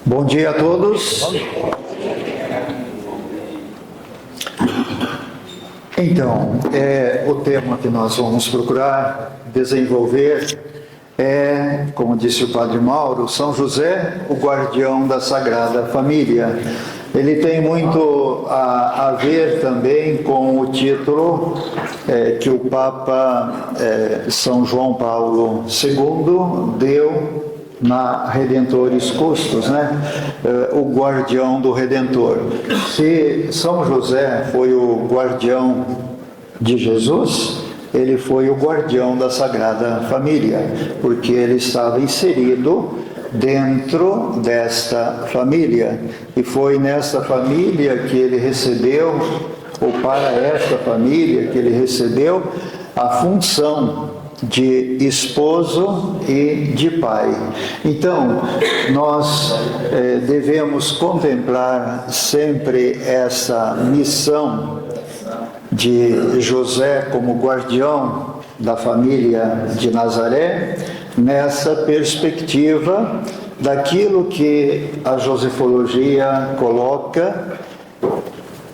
Bom dia a todos. Então, o tema que nós vamos procurar desenvolver é, como disse o Padre Mauro, São José, o guardião da Sagrada Família. Ele tem muito a ver também com o título que o Papa São João Paulo II deu na Redentores Custos, né? O guardião do Redentor. Se São José foi o guardião de Jesus, ele foi o guardião da Sagrada Família, porque ele estava inserido dentro desta família, e foi nesta família que ele recebeu, ou para esta família que ele recebeu a função de esposo e de pai. Então, nós devemos contemplar sempre essa missão de José como guardião da família de Nazaré, nessa perspectiva daquilo que a Josefologia coloca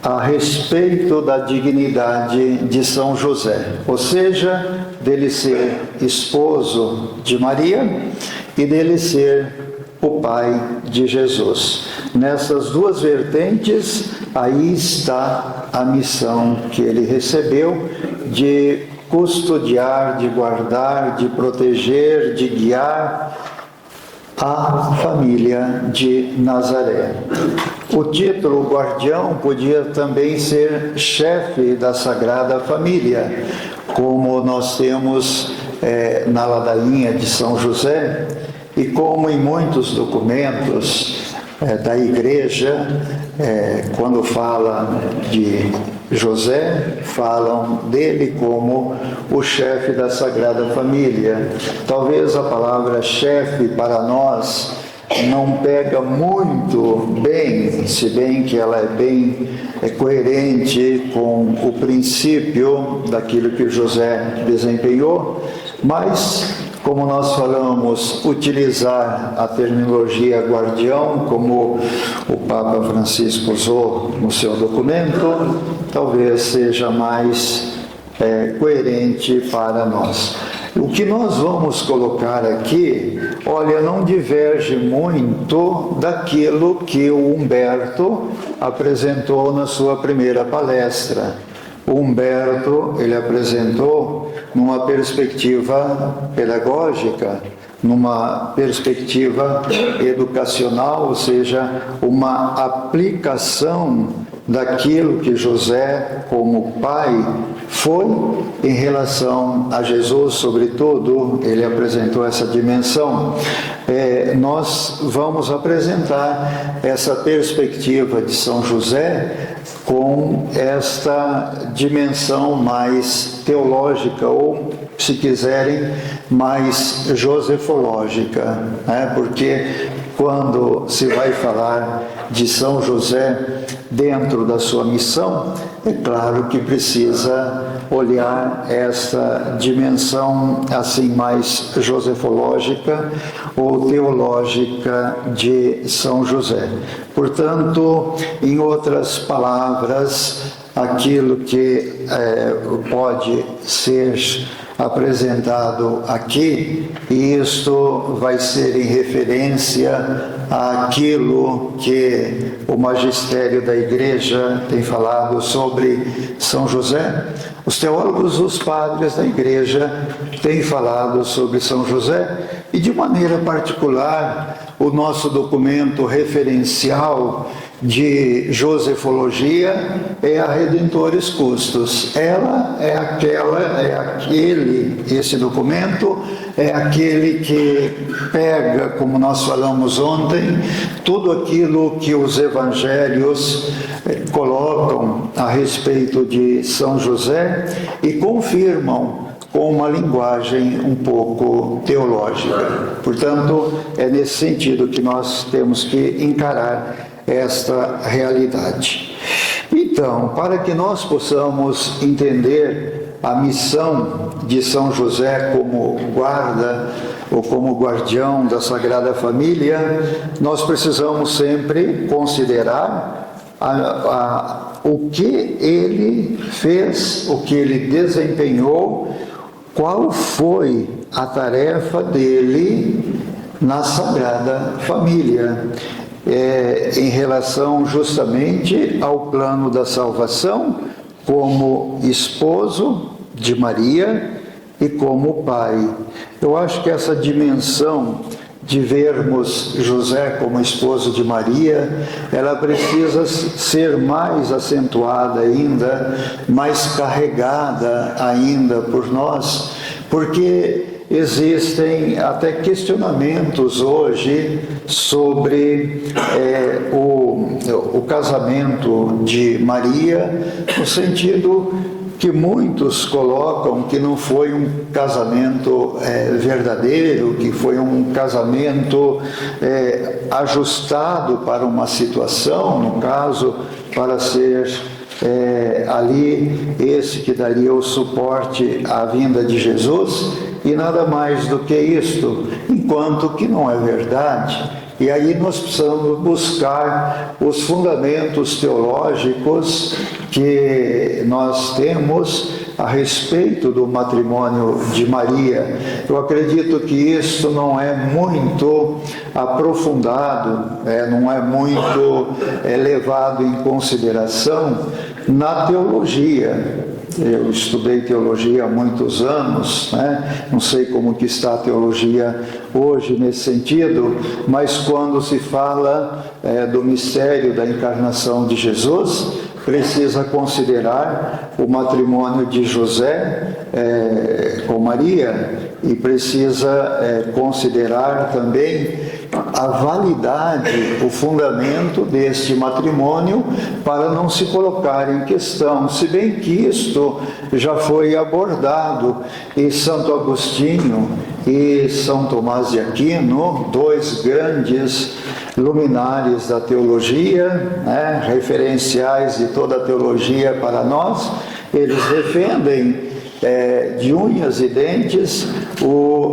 a respeito da dignidade de São José, ou seja, dele ser esposo de Maria e dele ser o pai de Jesus. Nessas duas vertentes, aí está a missão que ele recebeu de custodiar, de guardar, de proteger, de guiar a família de Nazaré. O título guardião podia também ser chefe da Sagrada Família, como nós temos na ladainha de São José, e como em muitos documentos da Igreja, quando fala de José, falam dele como o chefe da Sagrada Família. Talvez a palavra chefe para nós não pega muito bem, se bem que ela é bem coerente com o princípio daquilo que José desempenhou, mas, como nós falamos, utilizar a terminologia guardião, como o Papa Francisco usou no seu documento, talvez seja mais coerente para nós. O que nós vamos colocar aqui, olha, não diverge muito daquilo que o Humberto apresentou na sua primeira palestra. O Humberto, ele apresentou numa perspectiva pedagógica, numa perspectiva educacional, ou seja, uma aplicação daquilo que José, como pai, foi em relação a Jesus, sobretudo, ele apresentou essa dimensão. Nós vamos apresentar essa perspectiva de São José com esta dimensão mais teológica, ou, se quiserem, mais josefológica, né? Porque quando se vai falar de São José dentro da sua missão, é claro que precisa olhar essa dimensão assim mais josefológica ou teológica de São José. Portanto, em outras palavras, aquilo que pode ser apresentado aqui, e isto vai ser em referência àquilo que o magistério da Igreja tem falado sobre São José. Os teólogos, os padres da Igreja têm falado sobre São José, e de maneira particular, o nosso documento referencial de Josefologia é a Redentores Custos. Ela é esse documento é aquele que pega, como nós falamos ontem, tudo aquilo que os evangelhos colocam a respeito de São José e confirmam com uma linguagem um pouco teológica. Portanto, é nesse sentido que nós temos que encarar esta realidade. Então, para que nós possamos entender a missão de São José como guarda ou como guardião da Sagrada Família, nós precisamos sempre considerar o que ele fez, o que ele desempenhou, qual foi a tarefa dele na Sagrada Família, em relação justamente ao plano da salvação, como esposo de Maria e como pai. Eu acho que essa dimensão de vermos José como esposo de Maria, ela precisa ser mais acentuada ainda, mais carregada ainda por nós, porque existem até questionamentos hoje sobre o casamento de Maria, no sentido que muitos colocam que não foi um casamento verdadeiro, que foi um casamento ajustado para uma situação, no caso, para ser ali esse que daria o suporte à vinda de Jesus, e nada mais do que isto, enquanto que não é verdade. E aí nós precisamos buscar os fundamentos teológicos que nós temos a respeito do matrimônio de Maria. Eu acredito que isso não é muito aprofundado, não é muito levado em consideração na teologia. Eu estudei teologia há muitos anos, né? Não sei como que está a teologia hoje nesse sentido, mas quando se fala do mistério da encarnação de Jesus, precisa considerar o matrimônio de José com Maria e precisa considerar também a validade, o fundamento deste matrimônio para não se colocar em questão, se bem que isto já foi abordado em Santo Agostinho e São Tomás de Aquino, dois grandes luminares da teologia, né, referenciais de toda a teologia para nós. Eles defendem de unhas e dentes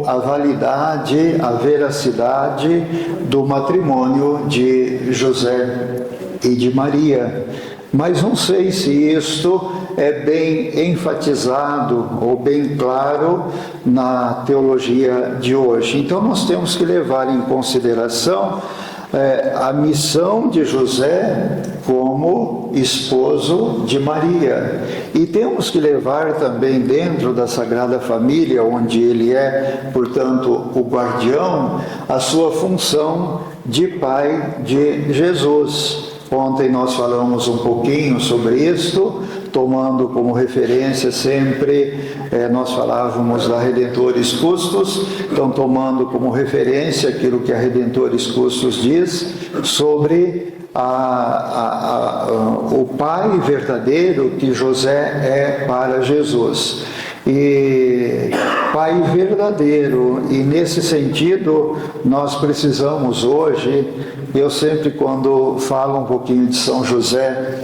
a validade, a veracidade do matrimônio de José e de Maria. Mas não sei se isto é bem enfatizado ou bem claro na teologia de hoje. Então nós temos que levar em consideração a missão de José como esposo de Maria. E temos que levar também dentro da Sagrada Família, onde ele é, portanto, o guardião, a sua função de pai de Jesus. Ontem nós falamos um pouquinho sobre isto, tomando como referência sempre, nós falávamos da Redentores Custos, então tomando como referência aquilo que a Redentores Custos diz sobre o pai verdadeiro que José é para Jesus. E pai verdadeiro, e nesse sentido nós precisamos hoje, eu sempre quando falo um pouquinho de São José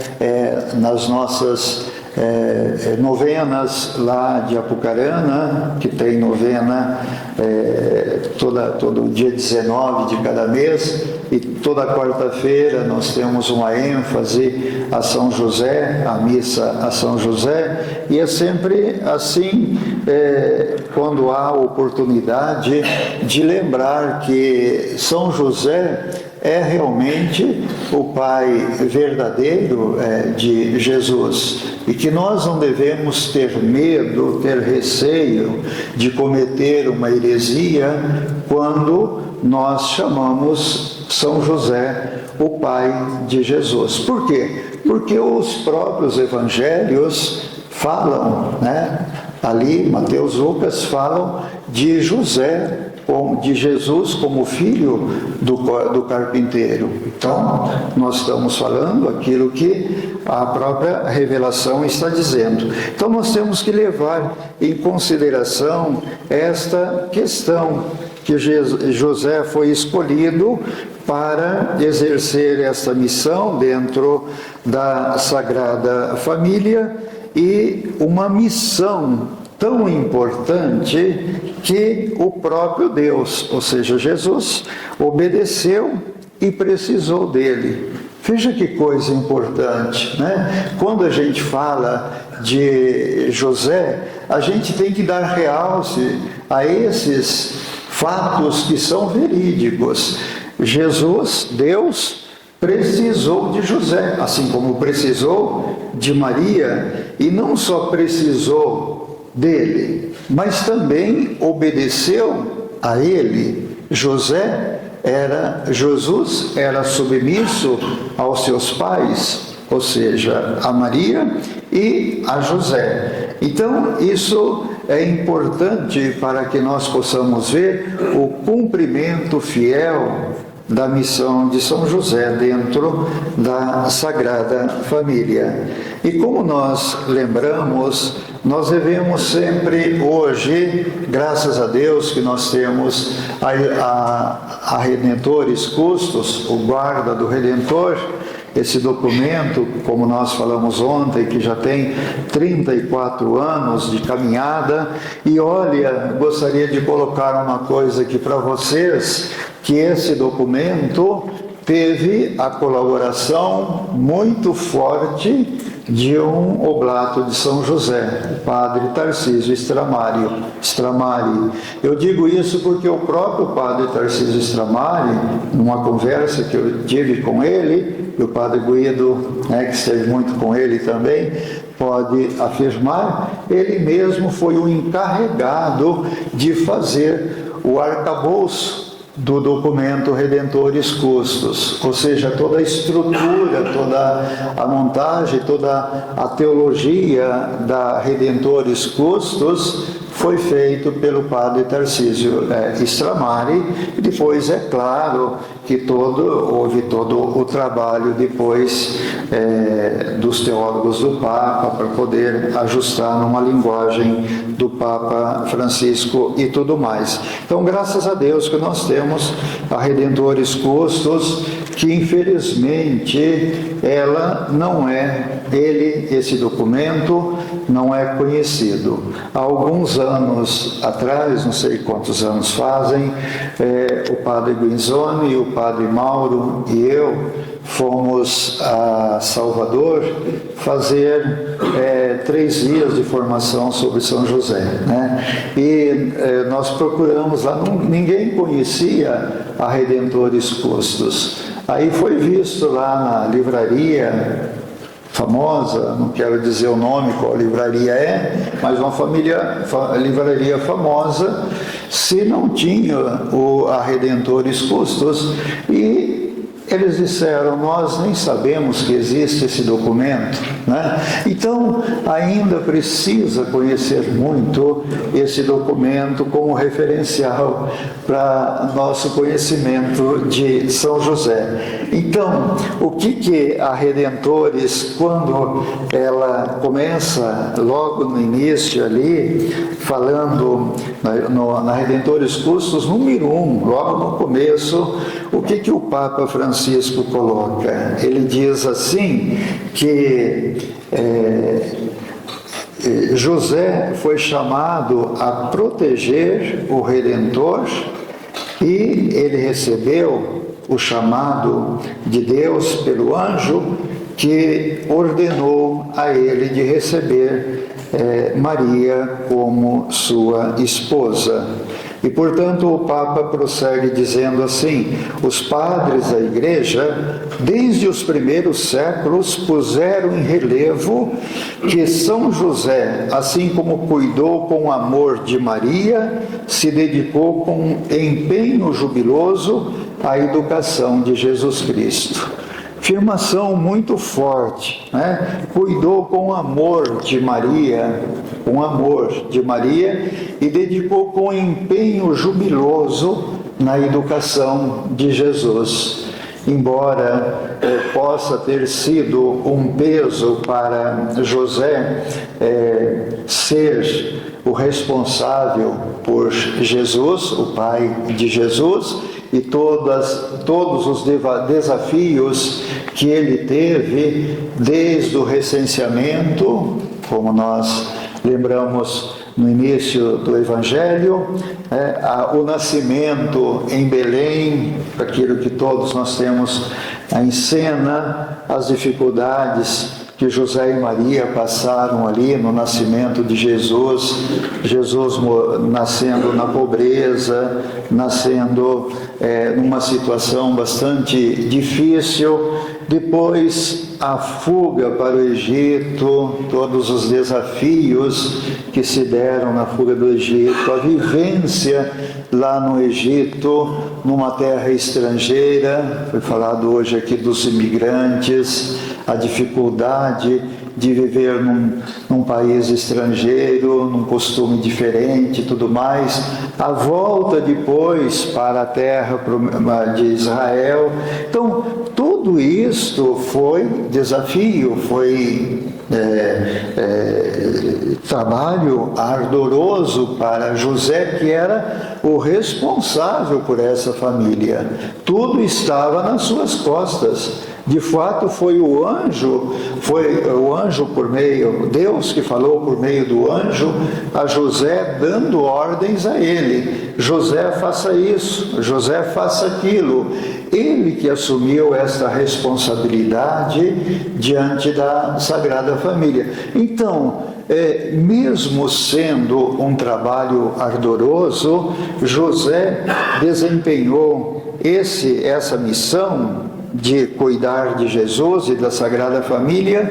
nas nossas novenas lá de Apucarana, que tem novena todo dia 19 de cada mês, e toda quarta-feira nós temos uma ênfase a São José, a missa a São José, e é sempre assim, quando há oportunidade de lembrar que São José é realmente o pai verdadeiro de Jesus, e que nós não devemos ter medo, ter receio de cometer uma heresia quando nós chamamos São José o pai de Jesus. Por quê? Porque os próprios evangelhos falam, ali Mateus, Lucas falam de José de Jesus como filho do carpinteiro. Então, nós estamos falando aquilo que a própria revelação está dizendo. Então, nós temos que levar em consideração esta questão, que José foi escolhido para exercer esta missão dentro da Sagrada Família, e uma missão tão importante que o próprio Deus, ou seja, Jesus, obedeceu e precisou dele. Veja que coisa importante, né? Quando a gente fala de José, a gente tem que dar realce a esses fatos que são verídicos. Jesus, Deus, precisou de José, assim como precisou de Maria, e não só precisou dele, mas também obedeceu a ele. Jesus era submisso aos seus pais, ou seja, a Maria e a José. Então, isso é importante para que nós possamos ver o cumprimento fiel da missão de São José dentro da Sagrada Família. E como nós lembramos, nós devemos sempre hoje, graças a Deus que nós temos a Redentores Custos, o guarda do Redentor, esse documento, como nós falamos ontem, que já tem 34 anos de caminhada. E olha, gostaria de colocar uma coisa aqui para vocês, que esse documento teve a colaboração muito forte de um oblato de São José, o padre Tarcísio Stramari. Eu digo isso porque o próprio padre Tarcísio Stramari, numa conversa que eu tive com ele, e o padre Guido, que esteve muito com ele também, pode afirmar, ele mesmo foi o encarregado de fazer o arcabouço do documento Redentores Custos, ou seja, toda a estrutura, toda a montagem, toda a teologia da Redentores Custos foi feito pelo padre Tarcísio Stramari, e depois é claro que houve todo o trabalho depois dos teólogos do Papa para poder ajustar numa linguagem do Papa Francisco e tudo mais. Então, graças a Deus que nós temos a Redentores Custos, que infelizmente ela não é, esse documento não é conhecido. Há alguns anos atrás, não sei quantos anos fazem, o padre Guinzoni, o padre Mauro e eu fomos a Salvador fazer 3 dias de formação sobre São José, né? E nós procuramos lá, ninguém conhecia a Redentores Custos. Aí foi visto lá na livraria famosa, não quero dizer o nome, qual livraria é, mas uma livraria famosa, se não tinha a Redentores Custos, e eles disseram, nós nem sabemos que existe esse documento, né? Então, ainda precisa conhecer muito esse documento como referencial para nosso conhecimento de São José. Então, o que a Redentores, quando ela começa logo no início ali, falando na Redentores Custos, número 1, logo no começo, o que o Papa Francisco coloca? Ele diz assim, que José foi chamado a proteger o Redentor, e ele recebeu o chamado de Deus pelo anjo que ordenou a ele de receber Maria como sua esposa. E, portanto, o Papa prossegue dizendo assim, os padres da Igreja, desde os primeiros séculos, puseram em relevo que São José, assim como cuidou com amor de Maria, se dedicou com empenho jubiloso à educação de Jesus Cristo. afirmação muito forte, né? Cuidou com amor de Maria, e dedicou com empenho jubiloso na educação de Jesus. Embora possa ter sido um peso para José ser o responsável por Jesus, o pai de Jesus, e todos os desafios que ele teve desde o recenseamento, como nós lembramos no início do Evangelho, o nascimento em Belém, aquilo que todos nós temos em cena, as dificuldades que José e Maria passaram ali no nascimento de Jesus, Jesus nascendo na pobreza, nascendo numa situação bastante difícil, depois a fuga para o Egito, todos os desafios que se deram na fuga do Egito, a vivência lá no Egito, numa terra estrangeira, foi falado hoje aqui dos imigrantes, a dificuldade de viver num país estrangeiro, num costume diferente e tudo mais, a volta depois para a terra de Israel. Então, tudo isto foi desafio, foi trabalho ardoroso para José, que era o responsável por essa família. Tudo estava nas suas costas. De fato, foi o anjo por meio, Deus que falou por meio do anjo a José, dando ordens a ele. José, faça isso, José, faça aquilo. Ele que assumiu esta responsabilidade diante da Sagrada Família. Então, mesmo sendo um trabalho ardoroso, José desempenhou essa missão de cuidar de Jesus e da Sagrada Família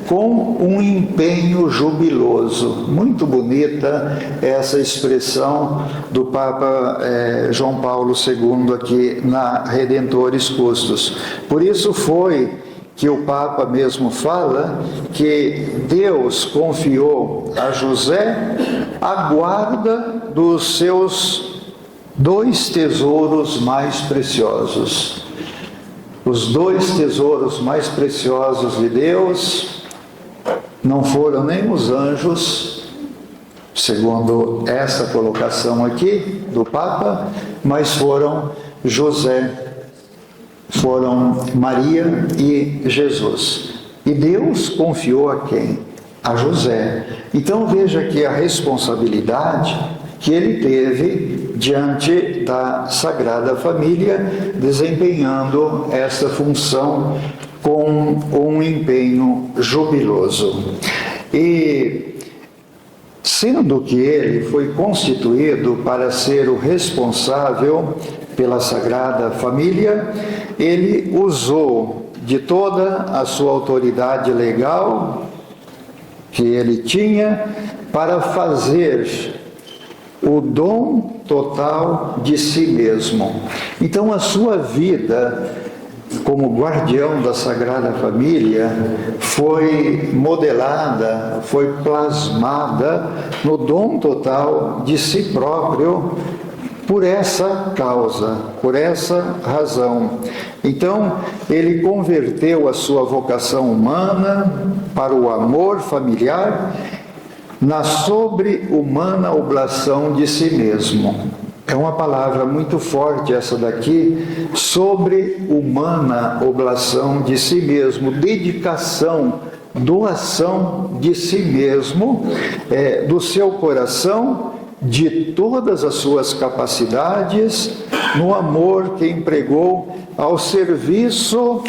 com um empenho jubiloso. Muito bonita essa expressão do Papa João Paulo II aqui na Redentores Custos. Por isso foi que o Papa mesmo fala que Deus confiou a José a guarda dos seus 2 tesouros mais preciosos. Os 2 tesouros mais preciosos de Deus não foram nem os anjos, segundo essa colocação aqui do Papa, mas foram José, foram Maria e Jesus. E Deus confiou a quem? A José. Então veja que a responsabilidade que ele teve diante da Sagrada Família, desempenhando essa função com um empenho jubiloso. E sendo que ele foi constituído para ser o responsável pela Sagrada Família, ele usou de toda a sua autoridade legal que ele tinha para fazer o dom total de si mesmo. Então, a sua vida como guardião da Sagrada Família foi modelada, foi plasmada no dom total de si próprio por essa causa, por essa razão. Então, ele converteu a sua vocação humana para o amor familiar na sobre-humana oblação de si mesmo. É uma palavra muito forte essa daqui, sobre-humana oblação de si mesmo, dedicação, doação de si mesmo, do seu coração, de todas as suas capacidades, no amor que empregou ao serviço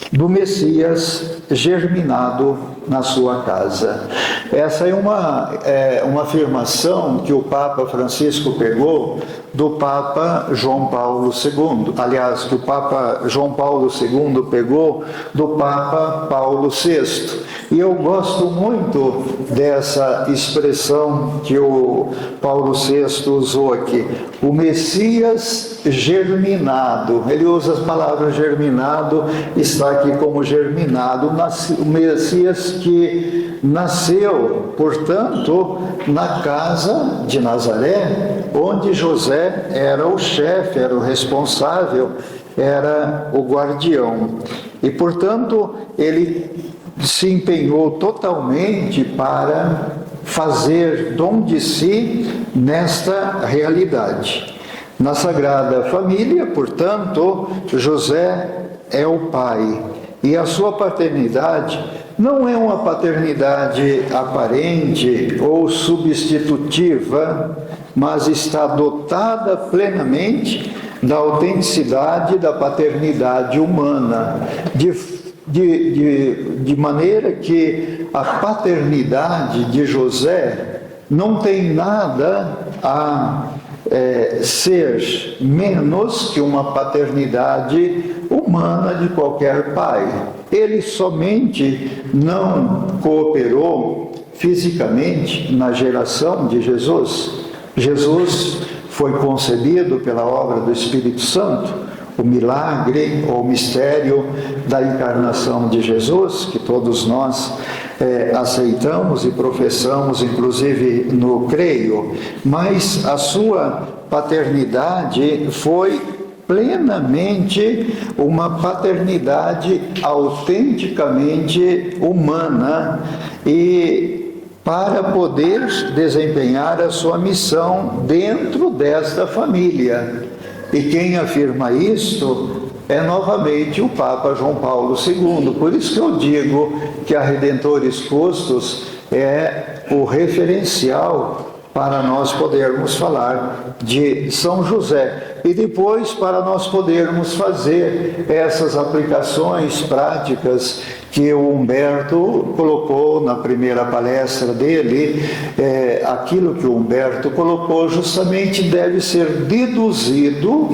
do Messias germinado na sua casa. Essa é uma afirmação que o Papa Francisco pegou do Papa João Paulo II. Aliás, que o Papa João Paulo II pegou do Papa Paulo VI. E eu gosto muito dessa expressão que o Paulo VI usou aqui. O Messias germinado. Ele usa as palavras germinado, está aqui como germinado. O Messias que nasceu, portanto, na casa de Nazaré, onde José era o chefe, era o responsável, era o guardião. E, portanto, ele se empenhou totalmente para fazer dom de si nesta realidade. Na Sagrada Família, portanto, José é o pai, e a sua paternidade não é uma paternidade aparente ou substitutiva, mas está dotada plenamente da autenticidade da paternidade humana, de maneira que a paternidade de José não tem nada a ser menos que uma paternidade humana de qualquer pai. Ele somente não cooperou fisicamente na geração de Jesus. Jesus foi concebido pela obra do Espírito Santo. O milagre ou mistério da encarnação de Jesus, que todos nós aceitamos e professamos, inclusive no creio, mas a sua paternidade foi plenamente uma paternidade autenticamente humana, e para poder desempenhar a sua missão dentro desta família. E quem afirma isto é novamente o Papa João Paulo II. Por isso que eu digo que a Redentores Custos é o referencial para nós podermos falar de São José. E depois para nós podermos fazer essas aplicações práticas que o Humberto colocou na primeira palestra dele. Aquilo que o Humberto colocou justamente deve ser deduzido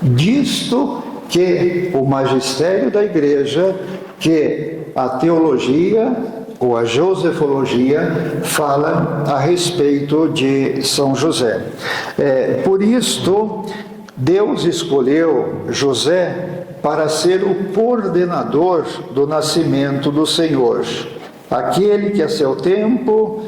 disto que o magistério da Igreja, que a teologia ou a josefologia fala a respeito de São José. Por isto, Deus escolheu José para ser o coordenador do nascimento do Senhor. Aquele que a seu tempo,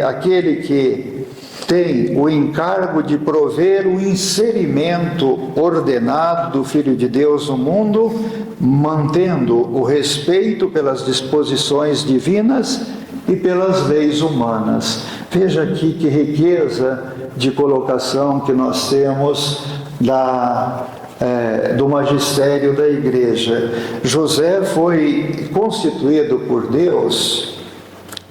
aquele que tem o encargo de prover o inserimento ordenado do Filho de Deus no mundo, mantendo o respeito pelas disposições divinas e pelas leis humanas. Veja aqui que riqueza de colocação que nós temos do magistério da Igreja. José foi constituído por Deus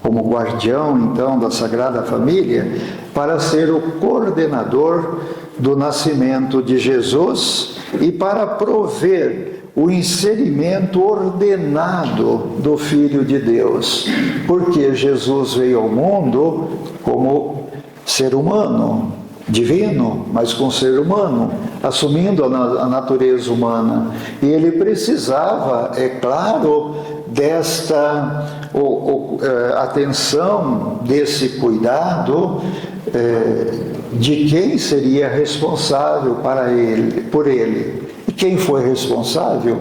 como guardião, então, da Sagrada Família, para ser o coordenador do nascimento de Jesus e para prover o inserimento ordenado do Filho de Deus, porque Jesus veio ao mundo como ser humano, divino, mas com ser humano, assumindo a natureza humana. E ele precisava, é claro, desta atenção, desse cuidado de quem seria responsável por ele. E quem foi responsável?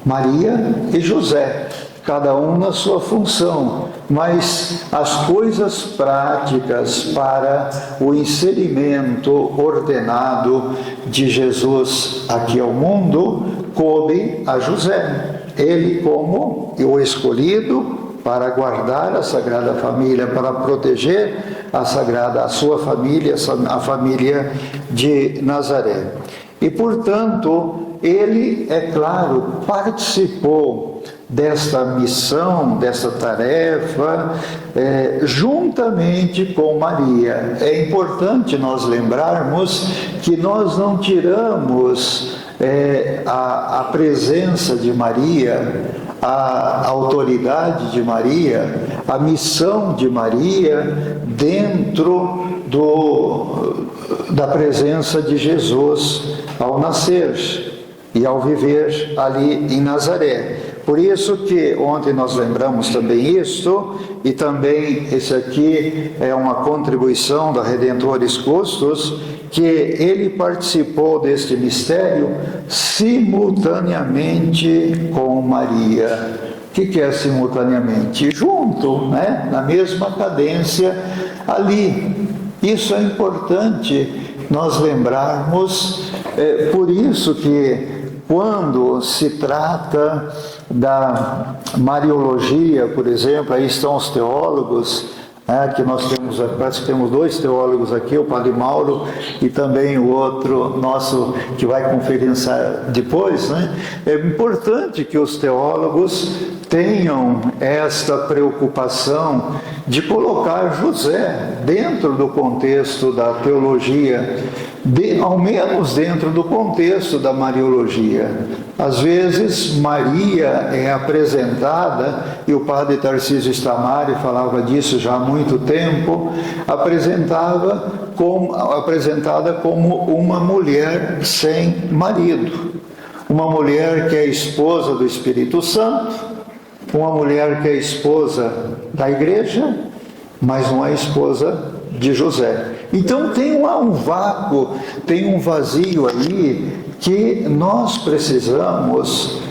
Maria e José, cada um na sua função, mas as coisas práticas para o inserimento ordenado de Jesus aqui ao mundo coube a José. Ele como o escolhido para guardar a Sagrada Família, para proteger a sua família, a família de Nazaré. E, portanto, ele, é claro, participou desta missão, desta tarefa, juntamente com Maria. É importante nós lembrarmos que nós não tiramos a presença de Maria, a autoridade de Maria, a missão de Maria dentro da presença de Jesus ao nascer e ao viver ali em Nazaré. Por isso que ontem nós lembramos também isto, e também esse aqui é uma contribuição da Redentores Custos, que ele participou deste mistério simultaneamente com Maria. O que é simultaneamente? Junto, né? Na mesma cadência ali. Isso é importante nós lembrarmos, por isso que quando se trata da Mariologia, por exemplo, aí estão os teólogos, que nós temos, parece que temos dois teólogos aqui, o Padre Mauro e também o outro nosso que vai conferenciar depois, né? É importante que os teólogos tenham esta preocupação de colocar José dentro do contexto da teologia, ao menos dentro do contexto da Mariologia. Às vezes, Maria é apresentada, e o padre Tarcísio Stamari falava disso já há muito tempo, apresentada como uma mulher sem marido, uma mulher que é esposa do Espírito Santo, uma mulher que é esposa da igreja, mas não é esposa de José. Então tem lá um vácuo, tem um vazio aí que nós precisamos,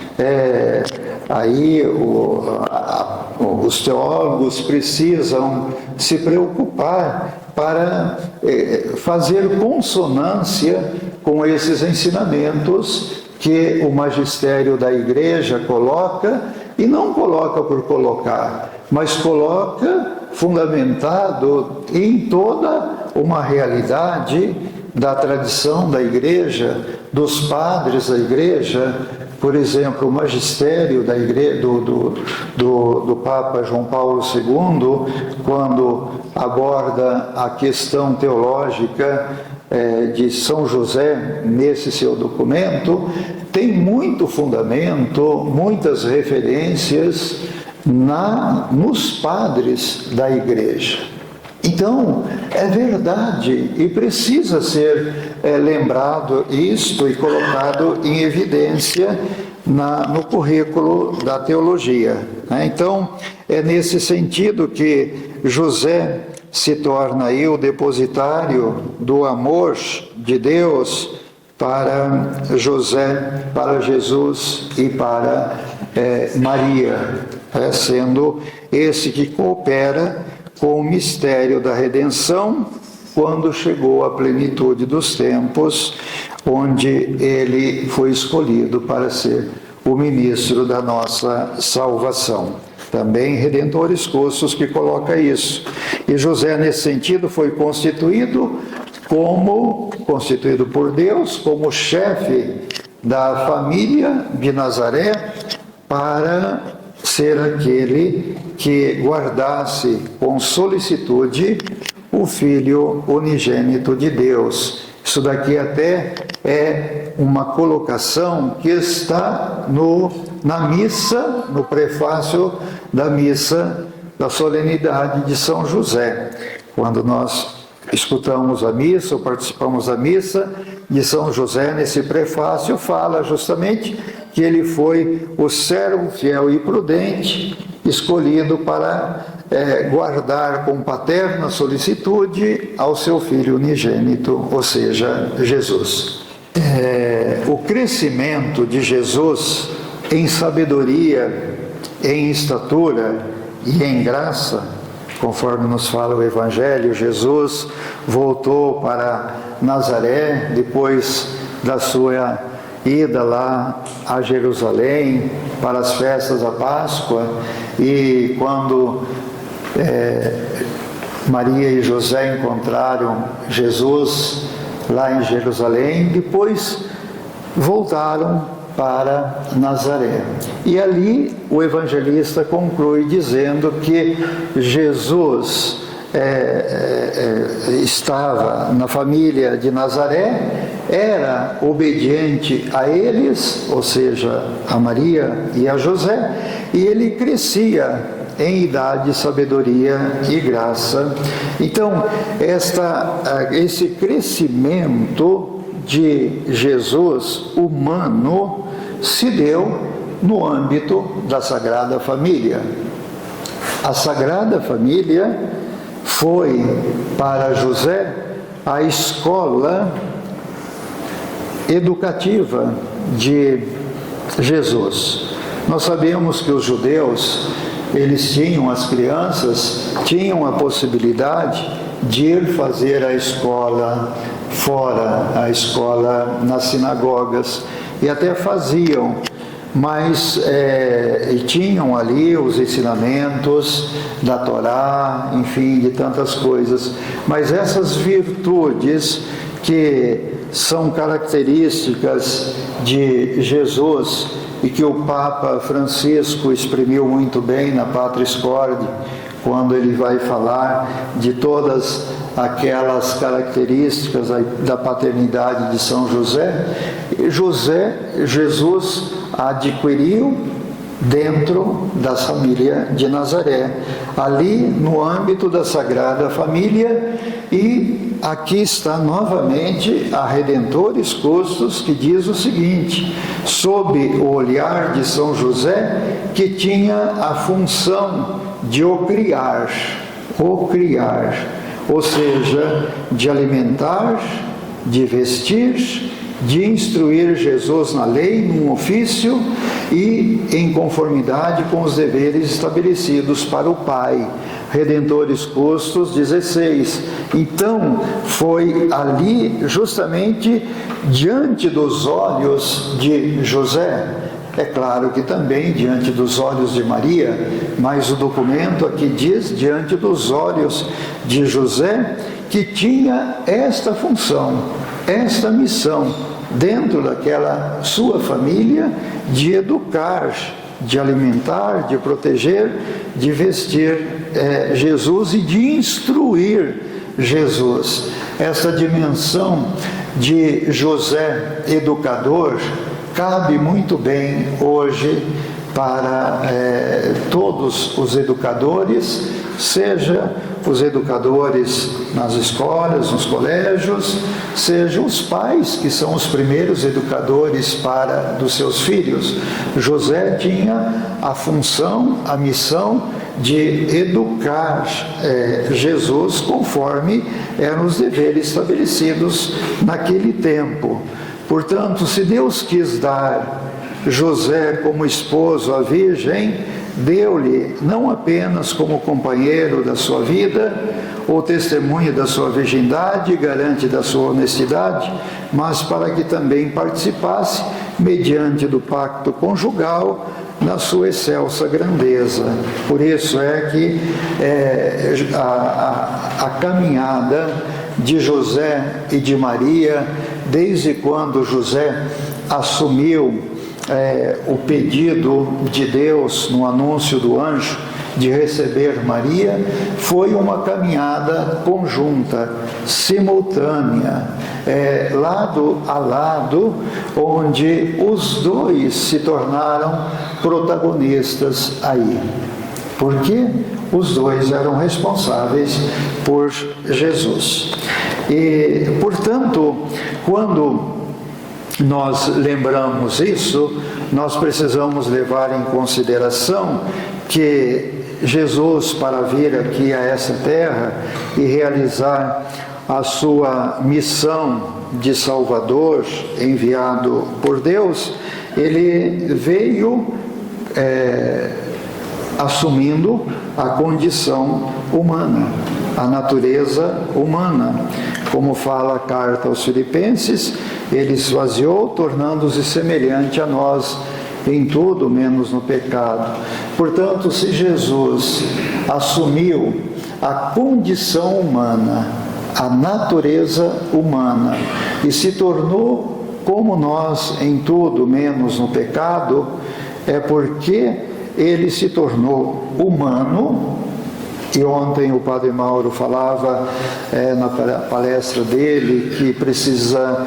os teólogos precisam se preocupar para fazer consonância com esses ensinamentos que o magistério da igreja coloca, e não coloca por colocar, mas coloca fundamentado em toda uma realidade da tradição da igreja, dos padres da igreja. Por exemplo, o magistério da igreja, do Papa João Paulo II, quando aborda a questão teológica de São José nesse seu documento, tem muito fundamento, muitas referências nos padres da igreja. Então, é verdade e precisa ser lembrado isto e colocado em evidência no currículo da teologia. Então, é nesse sentido que José se torna aí o depositário do amor de Deus para José, para Jesus e para Maria, sendo esse que coopera com o mistério da redenção quando chegou à plenitude dos tempos, onde ele foi escolhido para ser o ministro da nossa salvação. Também Redentores Custos que coloca isso. E José, nesse sentido, foi constituído por Deus como chefe da família de Nazaré, para ser aquele que guardasse com solicitude o Filho unigênito de Deus. Isso daqui até é uma colocação que está na missa, no prefácio da missa da solenidade de São José. Quando nós escutamos a missa, ou participamos da missa de São José, nesse prefácio fala justamente que ele foi o servo fiel e prudente, escolhido para guardar com paterna solicitude ao seu Filho unigênito, ou seja, Jesus. O crescimento de Jesus em sabedoria, em estatura e em graça, conforme nos fala o Evangelho, Jesus voltou para Nazaré depois da sua ida lá a Jerusalém para as festas da Páscoa, e quando Maria e José encontraram Jesus lá em Jerusalém, depois voltaram para Nazaré. E ali o evangelista conclui dizendo que Jesus estava na família de Nazaré era obediente a eles, ou seja, a Maria e a José, e ele crescia em idade, sabedoria e graça. Então, esse crescimento de Jesus humano se deu no âmbito da Sagrada Família. A Sagrada Família foi para José a escola educativa de Jesus. Nós sabemos que os judeus, eles tinham, as crianças, tinham a possibilidade de ir fazer a escola fora, a escola nas sinagogas, e até faziam, mas tinham ali os ensinamentos da Torá, enfim, de tantas coisas. Mas essas virtudes que são características de Jesus e que o Papa Francisco exprimiu muito bem na Patris Corde, quando ele vai falar de todas aquelas características da paternidade de São José, Jesus adquiriu dentro da família de Nazaré, ali no âmbito da Sagrada Família. E aqui está novamente a Redentores Custos, que diz o seguinte: sob o olhar de São José, que tinha a função de o criar, ou seja, de alimentar, de vestir, de instruir Jesus na lei, num ofício e em conformidade com os deveres estabelecidos para o Pai. Redentores Custos 16. Então, foi ali, justamente diante dos olhos de José, é claro que também diante dos olhos de Maria, mas o documento aqui diz diante dos olhos de José, que tinha esta função, esta missão, dentro daquela sua família, de educar, de alimentar, de proteger, de vestir Jesus e de instruir Jesus. Essa dimensão de José educador cabe muito bem hoje para todos os educadores, seja os educadores nas escolas, nos colégios, sejam os pais, que são os primeiros educadores dos seus filhos. José tinha a função, a missão de educar Jesus conforme eram os deveres estabelecidos naquele tempo. Portanto, se Deus quis dar José como esposo à Virgem, deu-lhe não apenas como companheiro da sua vida, ou testemunha da sua virgindade e garante da sua honestidade, mas para que também participasse, mediante do pacto conjugal, na sua excelsa grandeza. Por isso é que a caminhada de José e de Maria, desde quando José assumiu o pedido de Deus no anúncio do anjo de receber Maria, foi uma caminhada conjunta, simultânea, lado a lado, onde os dois se tornaram protagonistas aí. Porque os dois eram responsáveis por Jesus. E, portanto, quando nós lembramos isso, nós precisamos levar em consideração que Jesus, para vir aqui a essa terra e realizar a sua missão de Salvador enviado por Deus, ele veio assumindo a condição humana, a natureza humana. Como fala a carta aos Filipenses, ele esvaziou, tornando-se semelhante a nós em tudo, menos no pecado. Portanto, se Jesus assumiu a condição humana, a natureza humana, e se tornou como nós em tudo, menos no pecado, é porque ele se tornou humano E ontem o Padre Mauro falava na palestra dele que precisa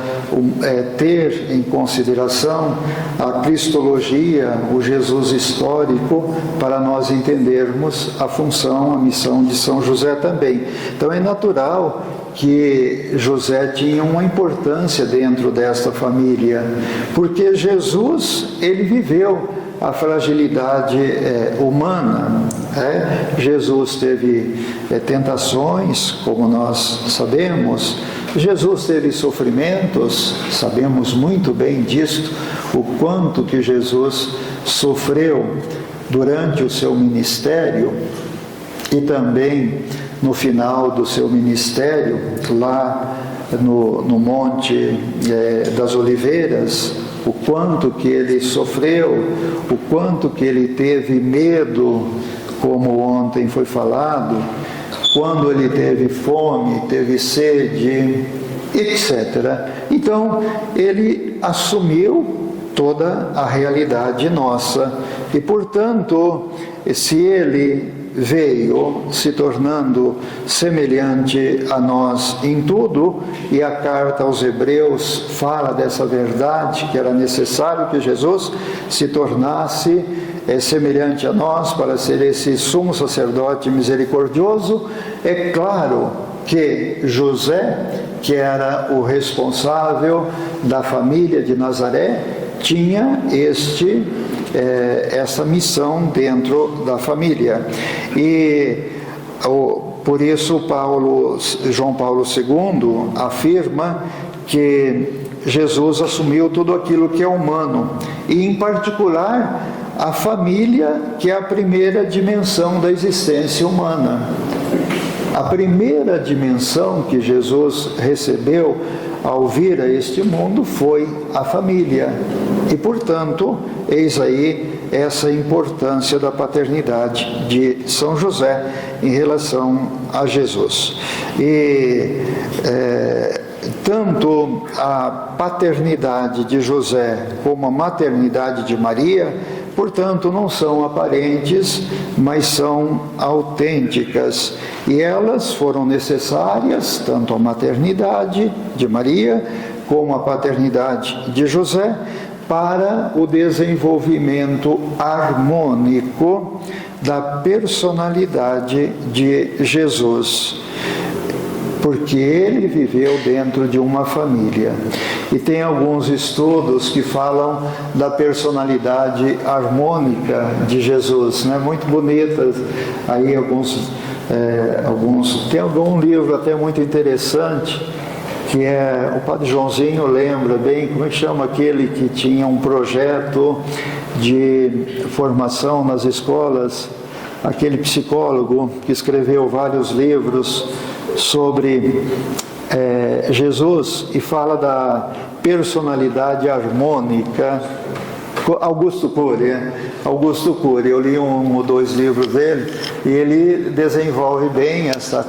ter em consideração a cristologia, o Jesus histórico, para nós entendermos a função, a missão de São José também. Então é natural que José tinha uma importância dentro desta família, porque Jesus, ele viveu a fragilidade humana. Jesus teve tentações, como nós sabemos. Jesus teve sofrimentos, sabemos muito bem disto, o quanto que Jesus sofreu durante o seu ministério e também no final do seu ministério, lá no Monte das Oliveiras, o quanto que ele sofreu, o quanto que ele teve medo, como ontem foi falado, quando ele teve fome, teve sede, etc. Então, ele assumiu toda a realidade nossa e, portanto, se ele veio se tornando semelhante a nós em tudo, e a carta aos Hebreus fala dessa verdade, que era necessário que Jesus se tornasse semelhante a nós para ser esse sumo sacerdote misericordioso. É claro que José, que era o responsável da família de Nazaré, tinha essa missão dentro da família. E por isso João Paulo II afirma que Jesus assumiu tudo aquilo que é humano, e em particular a família, que é a primeira dimensão da existência humana. A primeira dimensão que Jesus recebeu ao vir a este mundo foi a família. E, portanto, eis aí essa importância da paternidade de São José em relação a Jesus. E tanto a paternidade de José como a maternidade de Maria, portanto, não são aparentes, mas são autênticas. E elas foram necessárias, tanto a maternidade de Maria como a paternidade de José, para o desenvolvimento harmônico da personalidade de Jesus, porque ele viveu dentro de uma família. E tem alguns estudos que falam da personalidade harmônica de Jesus, né? Muito bonitas. Aí tem algum livro até muito interessante, que o Padre Joãozinho lembra bem, como é que chama aquele que tinha um projeto de formação nas escolas, aquele psicólogo que escreveu vários livros sobre Jesus e fala da personalidade harmônica. Augusto Cury, eu li um ou dois livros dele, e ele desenvolve bem essa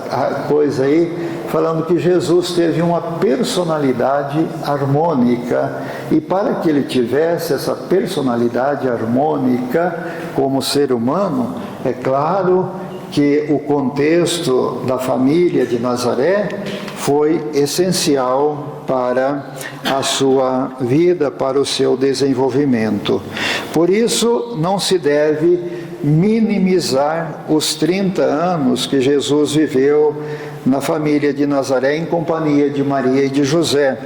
coisa aí, falando que Jesus teve uma personalidade harmônica, e para que ele tivesse essa personalidade harmônica como ser humano, é claro que o contexto da família de Nazaré foi essencial para a sua vida, para o seu desenvolvimento. Por isso, não se deve minimizar os 30 anos que Jesus viveu na família de Nazaré em companhia de Maria e de José,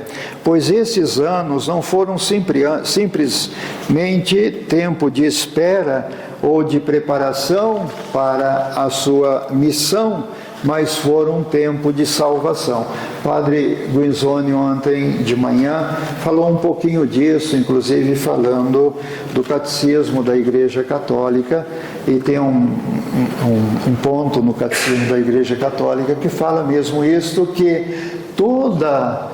pois esses anos não foram simplesmente tempo de espera ou de preparação para a sua missão, mas foram um tempo de salvação. Padre Guinzoni ontem de manhã falou um pouquinho disso, inclusive falando do catecismo da Igreja Católica, e tem um ponto no catecismo da Igreja Católica que fala mesmo isto, que toda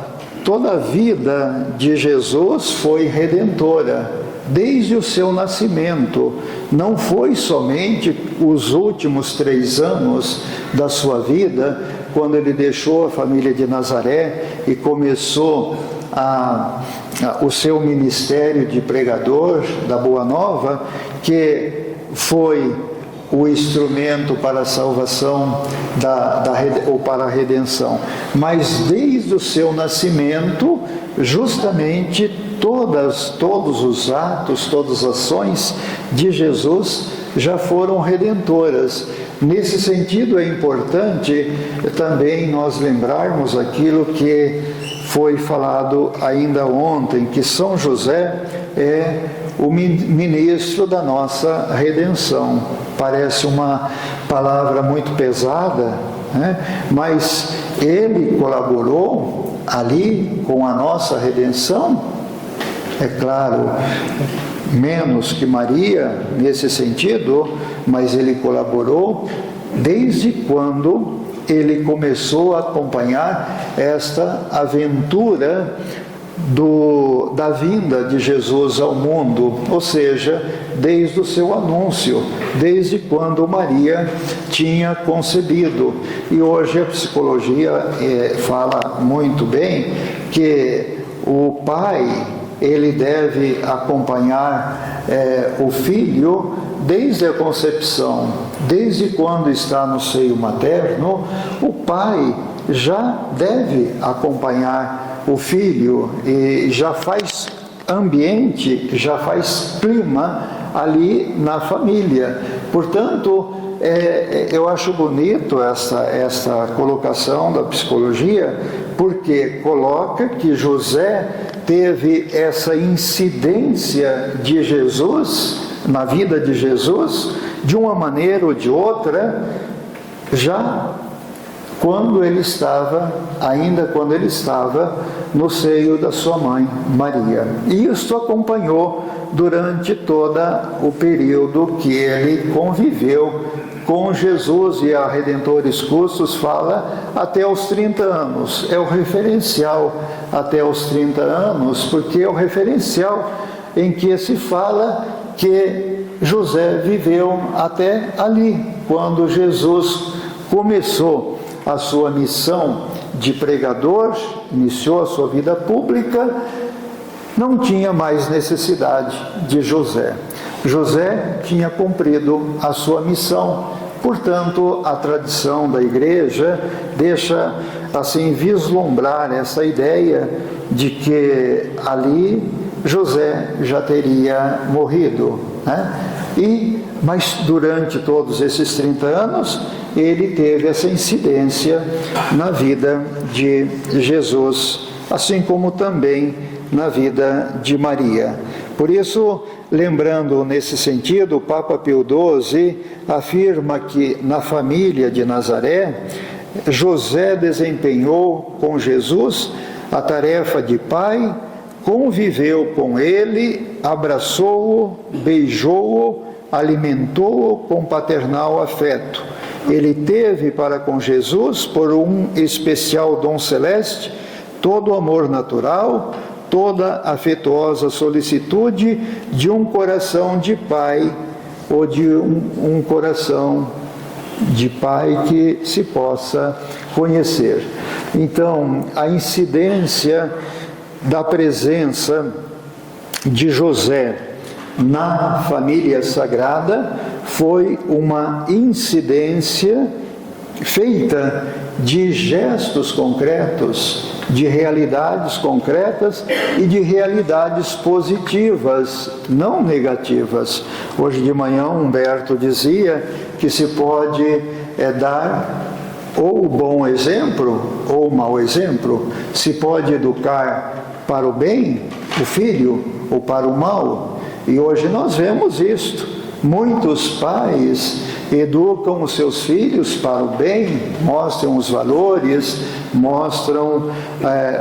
a vida de Jesus foi redentora, desde o seu nascimento. Não foi somente os últimos 3 anos da sua vida, quando ele deixou a família de Nazaré e começou o seu ministério de pregador da Boa Nova, que foi o instrumento para a salvação ou para a redenção, mas desde o seu nascimento, justamente todos os atos, todas as ações de Jesus já foram redentoras. Nesse sentido, é importante também nós lembrarmos aquilo que foi falado ainda ontem, que São José é o ministro da nossa redenção. Parece uma palavra muito pesada, né? Mas ele colaborou ali com a nossa redenção, é claro, menos que Maria nesse sentido, mas ele colaborou desde quando ele começou a acompanhar esta aventura da vinda de Jesus ao mundo, ou seja, desde o seu anúncio, desde quando Maria tinha concebido. E hoje a psicologia fala muito bem que o pai, ele deve acompanhar o filho desde a concepção, desde quando está no seio materno. O pai já deve acompanhar o filho e já faz ambiente, já faz clima ali na família. Portanto, eu acho bonito essa colocação da psicologia, porque coloca que José teve essa incidência de Jesus, na vida de Jesus, de uma maneira ou de outra, já ainda quando ele estava no seio da sua mãe, Maria. E isso acompanhou durante todo o período que ele conviveu com Jesus, e a Redentores Custos fala até os 30 anos. É o referencial até os 30 anos, porque é o referencial em que se fala que José viveu até ali, quando Jesus começou a sua missão de pregador, iniciou a sua vida pública, não tinha mais necessidade de José. José tinha cumprido a sua missão. Portanto, a tradição da igreja deixa assim vislumbrar essa ideia de que ali José já teria morrido, né? Mas durante todos esses 30 anos, ele teve essa incidência na vida de Jesus, assim como também na vida de Maria. Por isso, lembrando nesse sentido, o Papa Pio XII afirma que na família de Nazaré, José desempenhou com Jesus a tarefa de pai, conviveu com ele, abraçou-o, beijou-o, alimentou-o com paternal afeto. Ele teve para com Jesus, por um especial dom celeste, todo o amor natural, toda afetuosa solicitude de um coração de pai, ou de um coração de pai que se possa conhecer. Então, a incidência da presença de José na família sagrada foi uma incidência feita de gestos concretos, de realidades concretas e de realidades positivas, não negativas. Hoje de manhã Humberto dizia que se pode dar ou bom exemplo ou mau exemplo, se pode educar para o bem o filho ou para o mal. E hoje nós vemos isto. Muitos pais educam os seus filhos para o bem, mostram os valores, mostram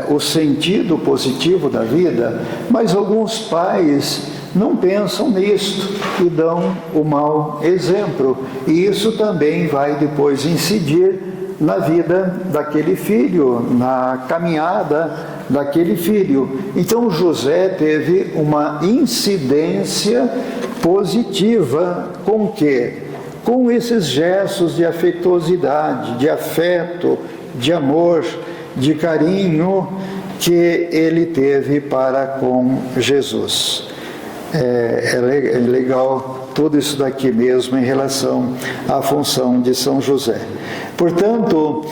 o sentido positivo da vida, mas alguns pais não pensam nisto e dão o mau exemplo. E isso também vai depois incidir na vida daquele filho, na caminhada daquele filho. Então José teve uma incidência positiva com o quê? Com esses gestos de afetuosidade, de afeto, de amor, de carinho que ele teve para com Jesus. É legal tudo isso daqui mesmo em relação à função de São José. Portanto,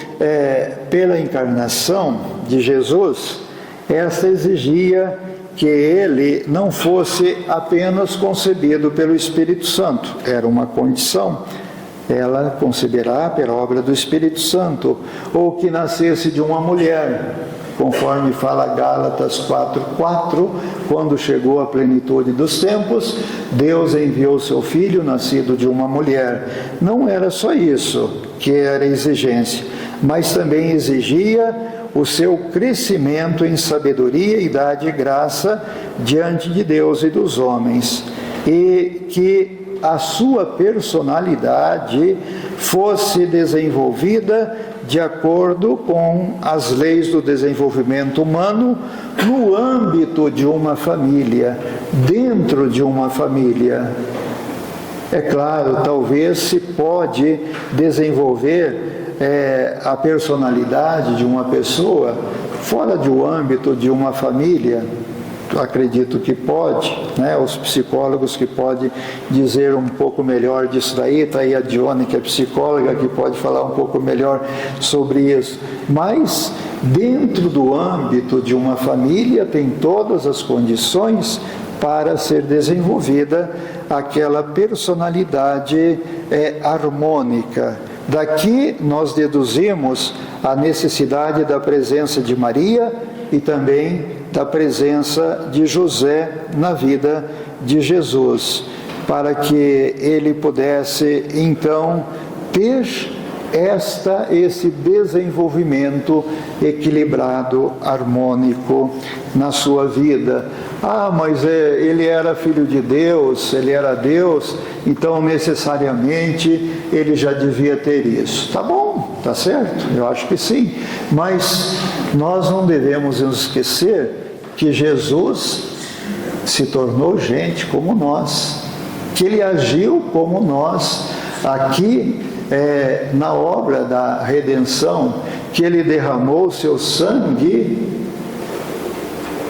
pela encarnação de Jesus, esta exigia que ele não fosse apenas concebido pelo Espírito Santo, era uma condição, ela conceberá pela obra do Espírito Santo, ou que nascesse de uma mulher, conforme fala Gálatas 4:4, quando chegou a plenitude dos tempos, Deus enviou seu Filho, nascido de uma mulher. Não era só isso que era exigência, mas também exigia o seu crescimento em sabedoria, idade e graça diante de Deus e dos homens, e que a sua personalidade fosse desenvolvida de acordo com as leis do desenvolvimento humano no âmbito de uma família, dentro de uma família. É claro, talvez se pode desenvolver a personalidade de uma pessoa fora do âmbito de uma família. Acredito que pode, né? Os psicólogos que podem dizer um pouco melhor disso daí, está aí a Dione, que é psicóloga, que pode falar um pouco melhor sobre isso. Mas dentro do âmbito de uma família tem todas as condições para ser desenvolvida aquela personalidade harmônica. Daqui nós deduzimos a necessidade da presença de Maria e também da presença de José na vida de Jesus, para que ele pudesse então ter esse desenvolvimento equilibrado, harmônico na sua vida. Mas ele era filho de Deus, ele era Deus, então necessariamente ele já devia ter isso. Tá bom, tá certo, eu acho que sim, mas nós não devemos nos esquecer que Jesus se tornou gente como nós, que ele agiu como nós aqui na obra da redenção, que ele derramou o seu sangue,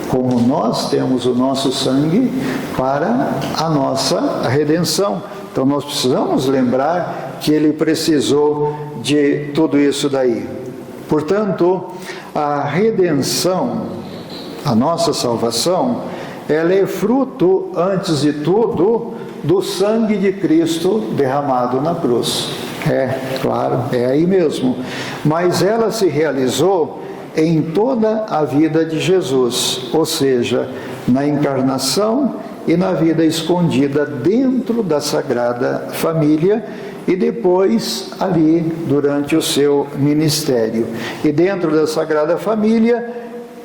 como nós temos o nosso sangue para a nossa redenção. Então nós precisamos lembrar que ele precisou de tudo isso daí. Portanto, a redenção, a nossa salvação, ela é fruto, antes de tudo, do sangue de Cristo derramado na cruz. Claro, é aí mesmo. Mas ela se realizou em toda a vida de Jesus, ou seja, na encarnação e na vida escondida dentro da Sagrada Família e depois ali durante o seu ministério. E dentro da Sagrada Família,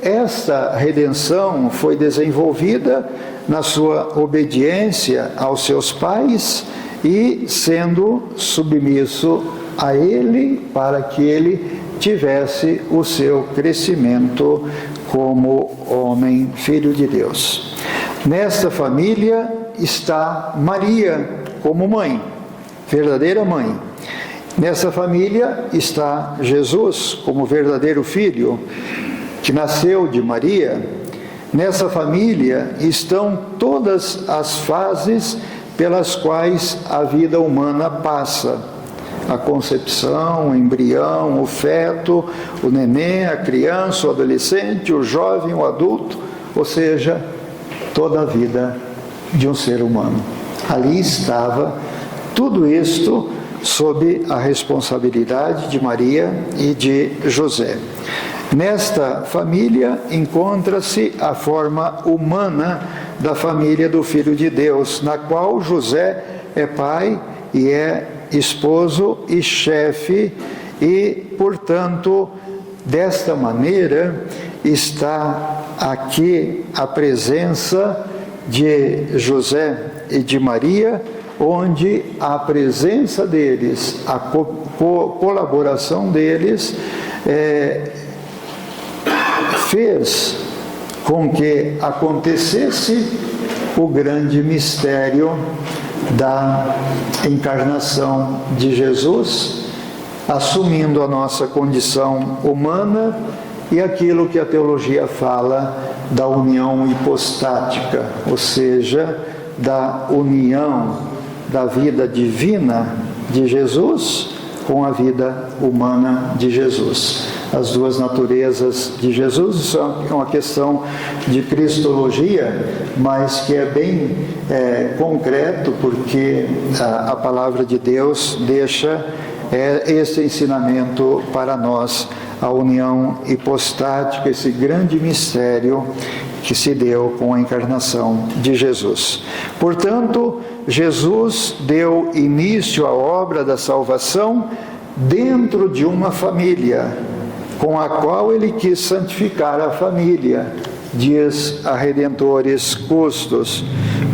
esta redenção foi desenvolvida na sua obediência aos seus pais e sendo submisso a ele para que ele tivesse o seu crescimento como homem, filho de Deus. Nesta família está Maria como mãe, verdadeira mãe. Nessa família está Jesus como verdadeiro filho, que nasceu de Maria. Nessa família estão todas as fases pelas quais a vida humana passa: a concepção, o embrião, o feto, o neném, a criança, o adolescente, o jovem, o adulto, ou seja, toda a vida de um ser humano. Ali estava tudo isto sob a responsabilidade de Maria e de José. Nesta família encontra-se a forma humana da família do Filho de Deus, na qual José é pai e é esposo e chefe, e, portanto, desta maneira está aqui a presença de José e de Maria, onde a presença deles, a colaboração deles fez com que acontecesse o grande mistério da encarnação de Jesus, assumindo a nossa condição humana e aquilo que a teologia fala da união hipostática, ou seja, da união da vida divina de Jesus com a vida humana de Jesus. As duas naturezas de Jesus, isso é uma questão de cristologia, mas que é bem concreto, porque a palavra de Deus deixa esse ensinamento para nós, a união hipostática, esse grande mistério que se deu com a encarnação de Jesus. Portanto, Jesus deu início à obra da salvação dentro de uma família, com a qual ele quis santificar a família, diz a Redentores Custos.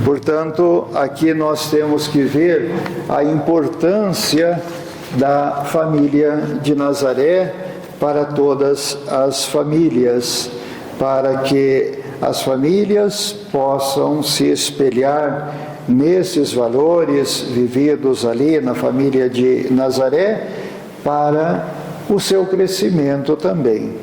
Portanto, aqui nós temos que ver a importância da família de Nazaré para todas as famílias, para que as famílias possam se espelhar nesses valores vividos ali na família de Nazaré para o seu crescimento também.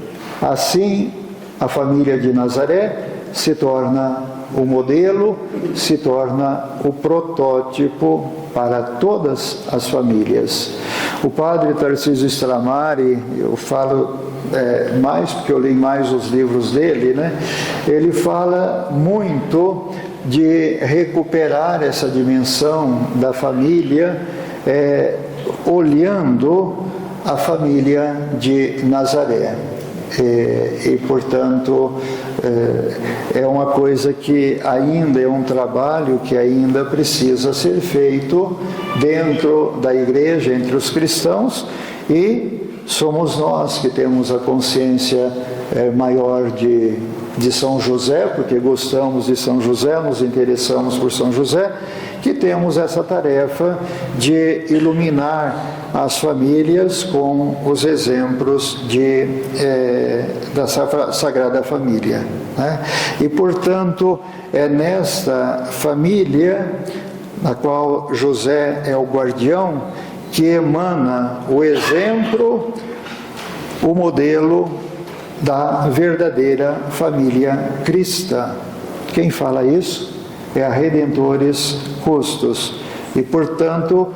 Assim, a família de Nazaré se torna o modelo, se torna o protótipo para todas as famílias. O padre Tarcísio Stramari, eu falo mais porque eu li mais os livros dele, né? Ele fala muito de recuperar essa dimensão da família, olhando a família de Nazaré. E portanto, é uma coisa que ainda é um trabalho que ainda precisa ser feito dentro da igreja, entre os cristãos, e somos nós que temos a consciência maior de São José, porque gostamos de São José, nos interessamos por São José, que temos essa tarefa de iluminar as famílias com os exemplos da Sagrada Família, né? E, portanto, é nesta família, na qual José é o guardião, que emana o exemplo, o modelo da verdadeira família cristã. Quem fala isso é a Redentores Custos. E, portanto,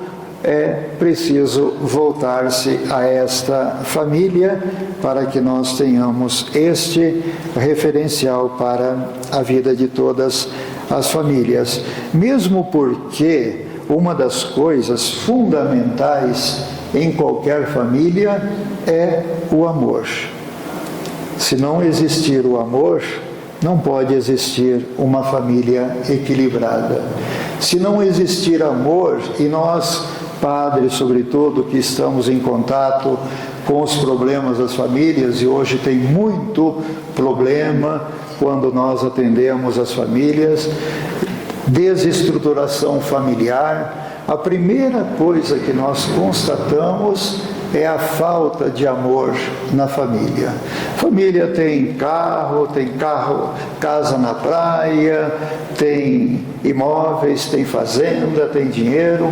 é preciso voltar-se a esta família para que nós tenhamos este referencial para a vida de todas as famílias. Mesmo porque uma das coisas fundamentais em qualquer família é o amor. Se não existir o amor, não pode existir uma família equilibrada. Se não existir amor, e nós, padres, sobretudo, que estamos em contato com os problemas das famílias, e hoje tem muito problema quando nós atendemos as famílias, desestruturação familiar, a primeira coisa que nós constatamos é a falta de amor na família. Família tem carro, casa na praia, tem imóveis, tem fazenda, tem dinheiro,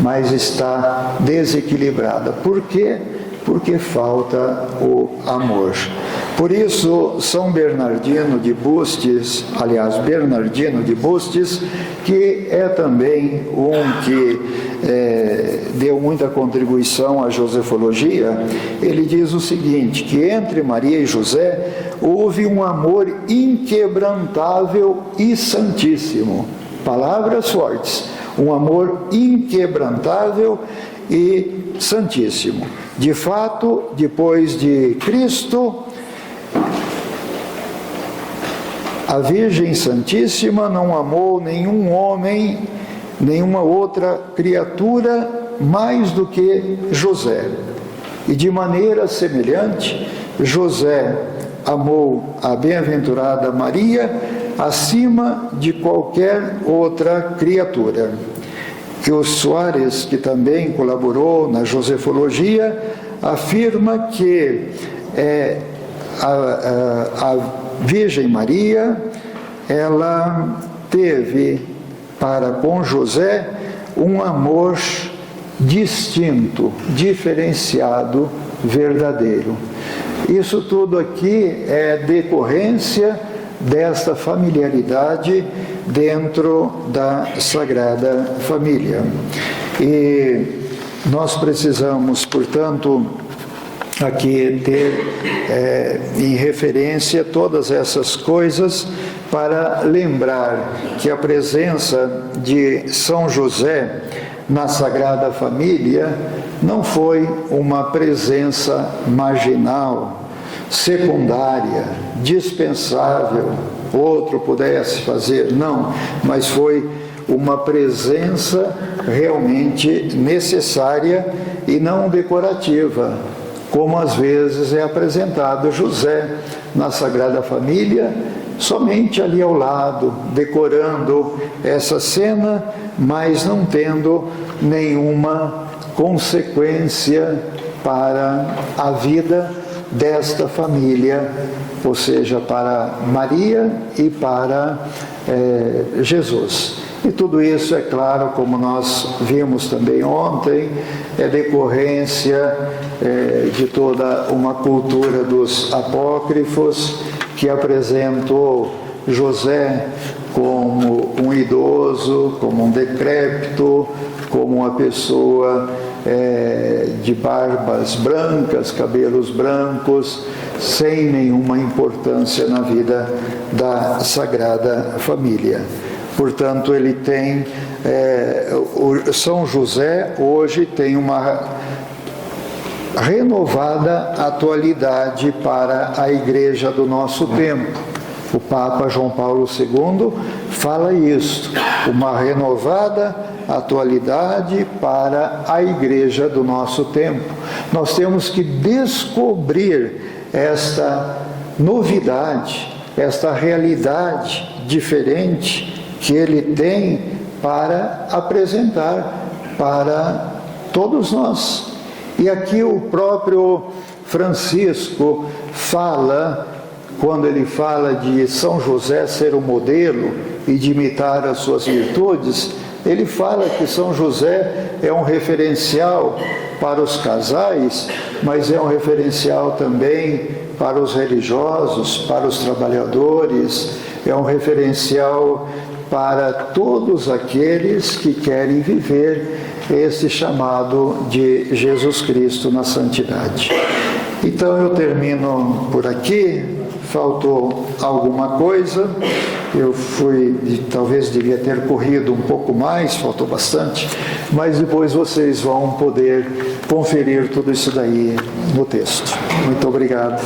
mas está desequilibrada. Por quê? Porque falta o amor. Por isso, São Bernardino de Bustes, que é também que deu muita contribuição à josefologia, ele diz o seguinte, que entre Maria e José houve um amor inquebrantável e santíssimo. Palavras fortes. Um amor inquebrantável e santíssimo. De fato, depois de Cristo, a Virgem Santíssima não amou nenhum homem, nenhuma outra criatura mais do que José. E de maneira semelhante, José amou a bem-aventurada Maria acima de qualquer outra criatura. E o Soares, que também colaborou na josefologia, afirma que a Virgem Maria, ela teve para com José um amor distinto, diferenciado, verdadeiro. Isso tudo aqui é decorrência desta familiaridade dentro da Sagrada Família. E nós precisamos, portanto, aqui ter em referência todas essas coisas para lembrar que a presença de São José na Sagrada Família não foi uma presença marginal, secundária, dispensável, outro pudesse fazer, não, mas foi uma presença realmente necessária e não decorativa, como às vezes é apresentado José na Sagrada Família, somente ali ao lado, decorando essa cena, mas não tendo nenhuma consequência para a vida desta família, ou seja, para Maria e para Jesus. E tudo isso, é claro, como nós vimos também ontem, é decorrência de toda uma cultura dos apócrifos que apresentou José como um idoso, como um decrépito, como uma pessoa de barbas brancas, cabelos brancos, sem nenhuma importância na vida da Sagrada Família. Portanto, ele tem, o São José hoje tem uma renovada atualidade para a Igreja do nosso tempo. O Papa João Paulo II fala isso, uma renovada atualidade para a Igreja do nosso tempo. Nós temos que descobrir esta novidade, esta realidade diferente que ele tem para apresentar para todos nós. E aqui o próprio Francisco fala, quando ele fala de São José ser o modelo e de imitar as suas virtudes, ele fala que São José é um referencial para os casais, mas é um referencial também para os religiosos, para os trabalhadores, é um referencial para todos aqueles que querem viver esse chamado de Jesus Cristo na santidade. Então eu termino por aqui. Faltou alguma coisa, eu talvez devia ter corrido um pouco mais, faltou bastante, mas depois vocês vão poder conferir tudo isso daí no texto. Muito obrigado.